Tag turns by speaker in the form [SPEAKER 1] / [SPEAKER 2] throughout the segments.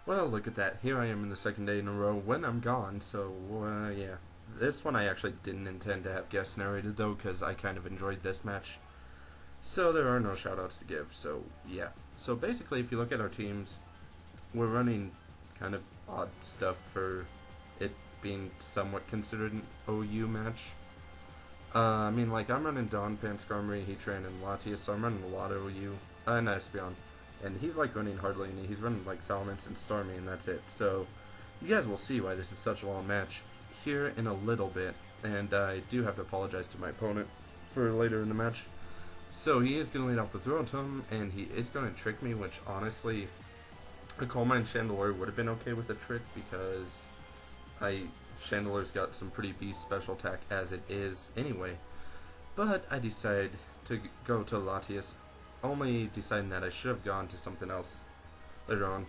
[SPEAKER 1] Well, look at that. Here I am in the second day in a row when I'm gone, so, yeah. This one I actually didn't intend to have guest narrated, though, because I kind of enjoyed this match. So there are no shoutouts to give, so, yeah. So basically, if you look at our teams, we're running kind of odd stuff for it being somewhat considered an OU match. I mean, like, I'm running Don, Panskarmory, Heatran, and Latias, so I'm running a lot of OU, and Espeon. And he's, like, running hardly any. He's running, like, Salamence and Starmie, and that's it. So, you guys will see why this is such a long match here in a little bit. And I do have to apologize to my opponent for later in the match. So, he is going to lead off with Rotom, and he is going to trick me, which, honestly, a Coal Mine Chandelure would have been okay with a trick, because I Chandelure's got some pretty beast special attack as it is anyway. But I decided to go to Latias, only deciding that I should have gone to something else later on.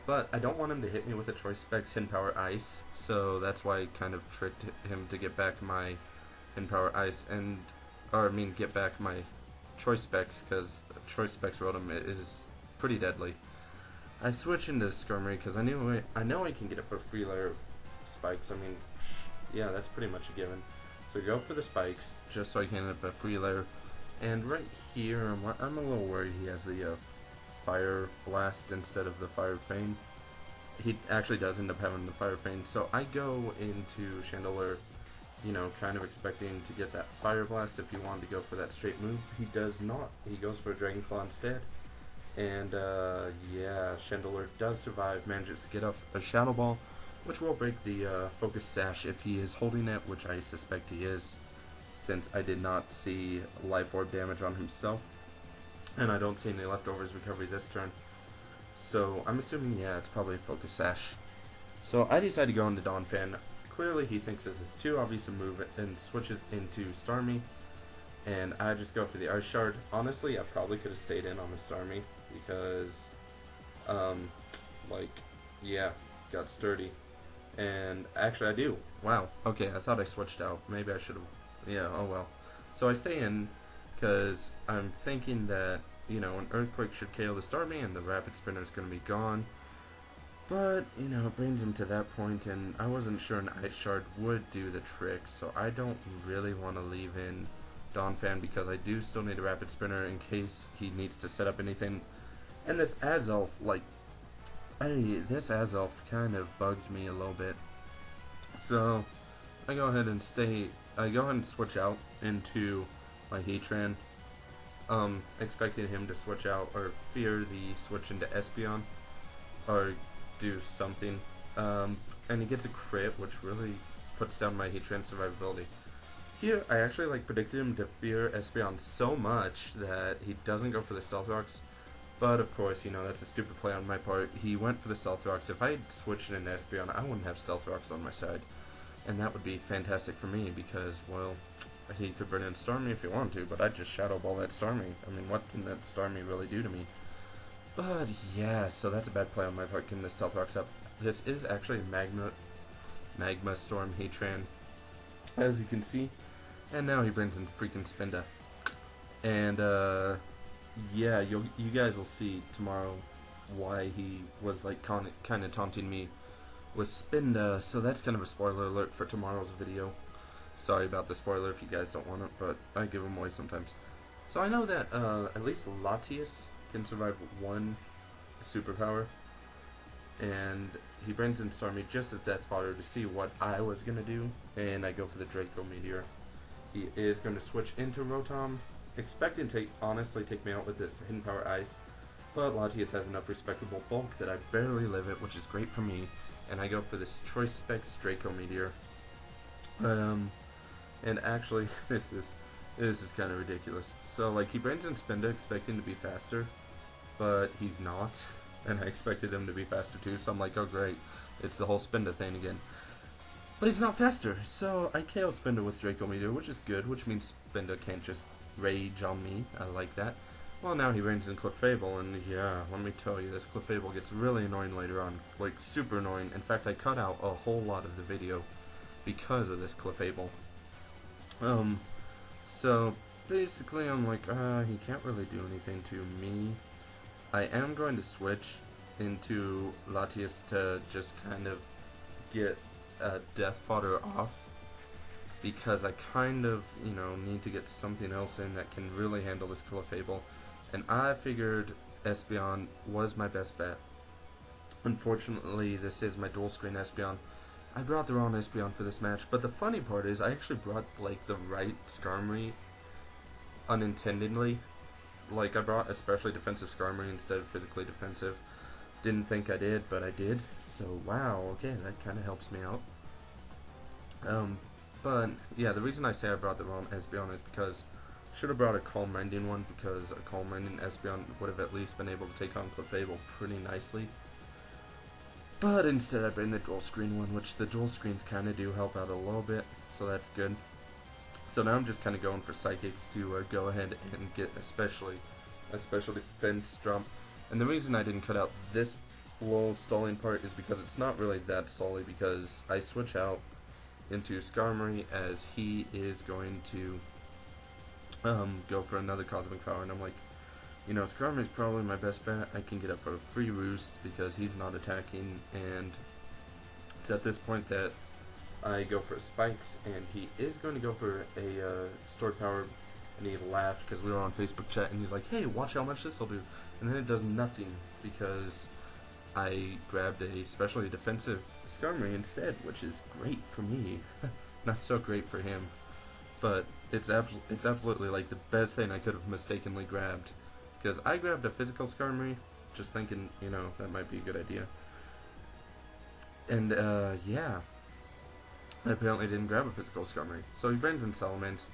[SPEAKER 1] But I don't want him to hit me with a Choice Specs Hidden Power Ice, so that's why I kind of tricked him to get back my Hidden Power Ice, get back my Choice Specs, because Choice Specs Rotom is pretty deadly. I switch into Skarmory because I know I can get up a free layer of spikes. I mean, yeah, that's pretty much a given. So go for the spikes just so I can get up a free layer. And right here, I'm a little worried he has the Fire Blast instead of the Fire Fang. He actually does end up having the Fire Fang. So I go into Chandelure, kind of expecting to get that Fire Blast if he wanted to go for that straight move. He does not. He goes for a Dragon Claw instead. And yeah, Chandelure does survive, manages to get off a Shadow Ball, which will break the Focus Sash if he is holding it, which I suspect he is, since I did not see Life Orb damage on himself, and I don't see any Leftovers recovery this turn. So I'm assuming, yeah, it's probably a Focus Sash. So I decide to go into Donphan. Clearly he thinks this is too obvious a move and switches into Starmie, and I just go for the Ice Shard. Honestly, I probably could have stayed in on the Starmie, because, like, yeah, got sturdy. And actually, I do. Wow. Okay, I thought I switched out. Maybe I should have. Yeah, oh well. So I stay in because I'm thinking that, an Earthquake should KO the Starmie and the Rapid Spinner is going to be gone. But, it brings him to that point, and I wasn't sure an Ice Shard would do the trick, so I don't really want to leave in Donphan because I do still need a Rapid Spinner in case he needs to set up anything. And this Azelf, this Azelf kind of bugs me a little bit. So I go ahead and switch out into my Heatran, expecting him to switch out or fear the switch into Espeon or do something. And he gets a crit, which really puts down my Heatran survivability. Here, I actually predicted him to fear Espeon so much that he doesn't go for the Stealth Rocks. But of course, that's a stupid play on my part. He went for the Stealth Rocks. If I had switched into Espeon, I wouldn't have Stealth Rocks on my side. And that would be fantastic for me because, well, he could burn in Starmie if he wanted to, but I'd just Shadow Ball that Starmie. I mean, what can that Starmie really do to me? But yeah, so that's a bad play on my part, getting the Stealth Rocks up. This is actually Magma Storm Heatran, as you can see. And now he brings in freaking Spinda. And, yeah, you guys will see tomorrow why he was kind of taunting me with Spinda. So that's kind of a spoiler alert for tomorrow's video. Sorry about the spoiler if you guys don't want it, but I give them away sometimes. So I know that at least Latias can survive one superpower, and he brings in Starmie just as death fodder to see what I was gonna do, and I go for the Draco Meteor. He is going to switch into Rotom, expecting to honestly take me out with this Hidden Power Ice, but Latias has enough respectable bulk that I barely live it, which is great for me, and I go for this Choice Specs Draco Meteor. And actually, this is kind of ridiculous. So, he brings in Spinda expecting to be faster, but he's not, and I expected him to be faster too, so I'm like, oh great, it's the whole Spinda thing again. But he's not faster, so I KO Spinda with Draco Meteor, which is good, which means Spinda can't just rage on me. I like that. Well, now he brings in Clefable, and yeah, let me tell you, this Clefable gets really annoying later on. Super annoying. In fact, I cut out a whole lot of the video because of this Clefable. So basically I'm like, he can't really do anything to me. I am going to switch into Latias to just kind of get Death Fodder off, because I kind of, need to get something else in that can really handle this Clefable, and I figured Espeon was my best bet. Unfortunately, this is my dual screen Espeon. I brought the wrong Espeon for this match, but the funny part is I actually brought like the right Skarmory unintentionally. Like, I brought especially defensive Skarmory instead of physically defensive. Didn't think I did, but I did. So wow, okay, that kind of helps me out. But yeah, the reason I say I brought the wrong Espeon is because I should have brought a Calm Minding one, because a Calm Minding Espeon would have at least been able to take on Clefable pretty nicely. But instead I bring the dual screen one, which the dual screens kind of do help out a little bit, so that's good. So now I'm just kind of going for Psychics to go ahead and get especially a special defense drum. And the reason I didn't cut out this little stalling part is because it's not really that stally, because I switch out into Skarmory as he is going to go for another Cosmic Power, and I'm like, Skarmory is probably my best bet. I can get up for a free roost because he's not attacking, and it's at this point that I go for Spikes, and he is going to go for a stored power, and he laughed because we were on Facebook chat, and he's like, hey, watch how much this will do, and then it does nothing because I grabbed a specially defensive Skarmory instead, which is great for me. Not so great for him, but it's absolutely like the best thing I could have mistakenly grabbed, because I grabbed a physical Skarmory just thinking, that might be a good idea. And yeah, I apparently didn't grab a physical Skarmory. So he brings in Salamence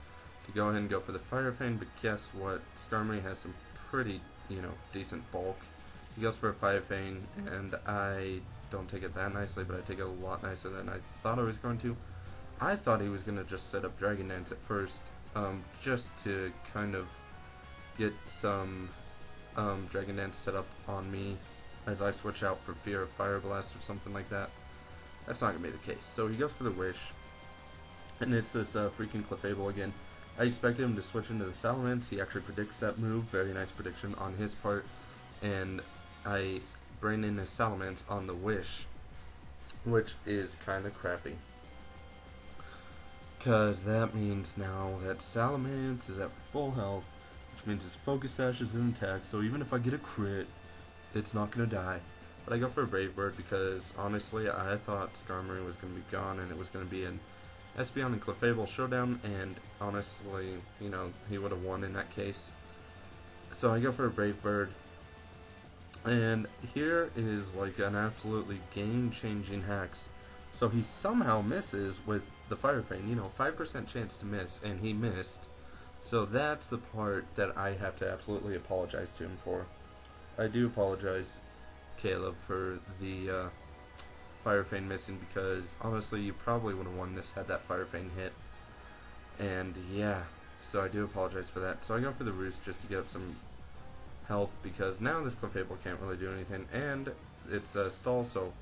[SPEAKER 1] to go ahead and go for the Fire Fang, but guess what? Skarmory has some pretty, decent bulk. He goes for a Fire Fang, and I don't take it that nicely, but I take it a lot nicer than I thought I was going to. I thought he was going to just set up Dragon Dance at first, just to kind of get some Dragon Dance set up on me as I switch out for fear of Fire Blast or something like that. That's not going to be the case. So he goes for the Wish, and it's this freaking Clefable again. I expected him to switch into the Salamence. He actually predicts that move. Very nice prediction on his part. And I bring in his Salamence on the Wish, which is kind of crappy, because that means now that Salamence is at full health, which means his Focus Sash is in attack, so even if I get a crit, it's not going to die. But I go for a Brave Bird because, honestly, I thought Skarmory was going to be gone, and it was going to be an Espeon and Clefable showdown, and honestly, he would have won in that case. So I go for a Brave Bird, and here is like an absolutely game-changing hacks. So he somehow misses with the Fire Fang, 5% chance to miss, and he missed. So that's the part that I have to absolutely apologize to him for. I do apologize, Caleb, for the Fire Fang missing, because honestly you probably would have won this had that Fire Fang hit. And yeah, so I do apologize for that. So I go for the Roost just to get up some health, because now this Clefable can't really do anything, and it's a stall, so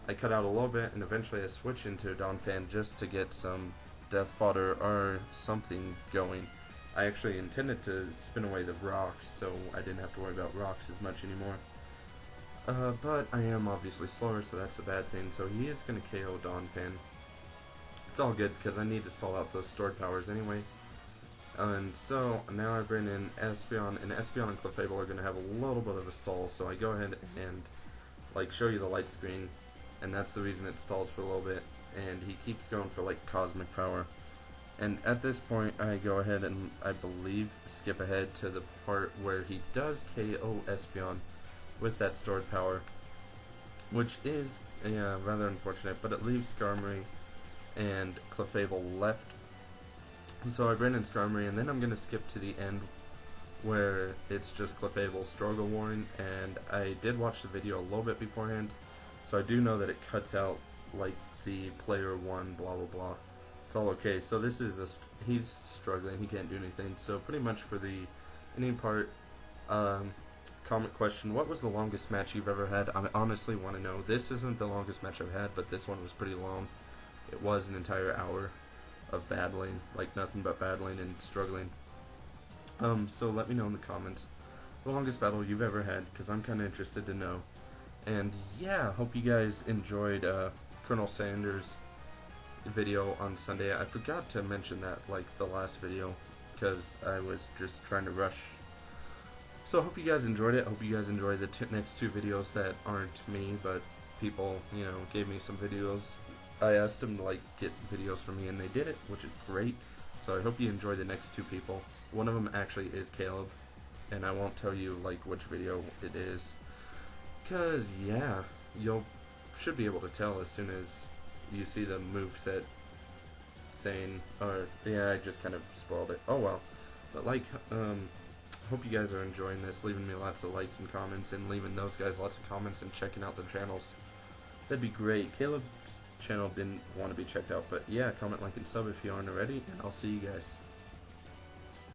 [SPEAKER 1] I cut out a little bit, and eventually I switch into Donphan just to get some Death Fodder or something going. I actually intended to spin away the rocks, so I didn't have to worry about rocks as much anymore. But I am obviously slower, so that's a bad thing. So he is going to KO Donphan. It's all good, because I need to stall out those stored powers anyway. And so now I bring in Espeon, and Espeon and Clefable are going to have a little bit of a stall, so I go ahead and show you the light screen, and that's the reason it stalls for a little bit, and he keeps going for Cosmic Power. And at this point I go ahead and I believe skip ahead to the part where he does KO Espeon with that stored power, which is rather unfortunate, but it leaves Skarmory and Clefable left. So I bring in Skarmory, and then I'm going to skip to the end where it's just Clefable struggle warring, and I did watch the video a little bit beforehand, so I do know that it cuts out the player one blah blah blah. It's all okay. So this is he's struggling, he can't do anything. So pretty much for the ending part, comment question: what was the longest match you've ever had? I honestly want to know. This isn't the longest match I've had, but this one was pretty long. It was an entire hour of battling, nothing but battling and struggling. So let me know in the comments the longest battle you've ever had, because I'm kind of interested to know. And yeah, hope you guys enjoyed Colonel Sanders' video on Sunday. I forgot to mention that like the last video because I was just trying to rush. So I hope you guys enjoyed it. I hope you guys enjoyed the next two videos that aren't me, but people, gave me some videos. I asked them to like get videos from me and they did it, which is great. So I hope you enjoy the next two people. One of them actually is Caleb, and I won't tell you like which video it is, cause yeah, you'll should be able to tell as soon as you see the moveset thing. Or yeah, I just kind of spoiled it. Oh well, but like hope you guys are enjoying this, leaving me lots of likes and comments, and leaving those guys lots of comments and checking out their channels. That'd be great. Caleb's channel didn't want to be checked out, but yeah, comment, like, and sub if you aren't already, and I'll see you guys.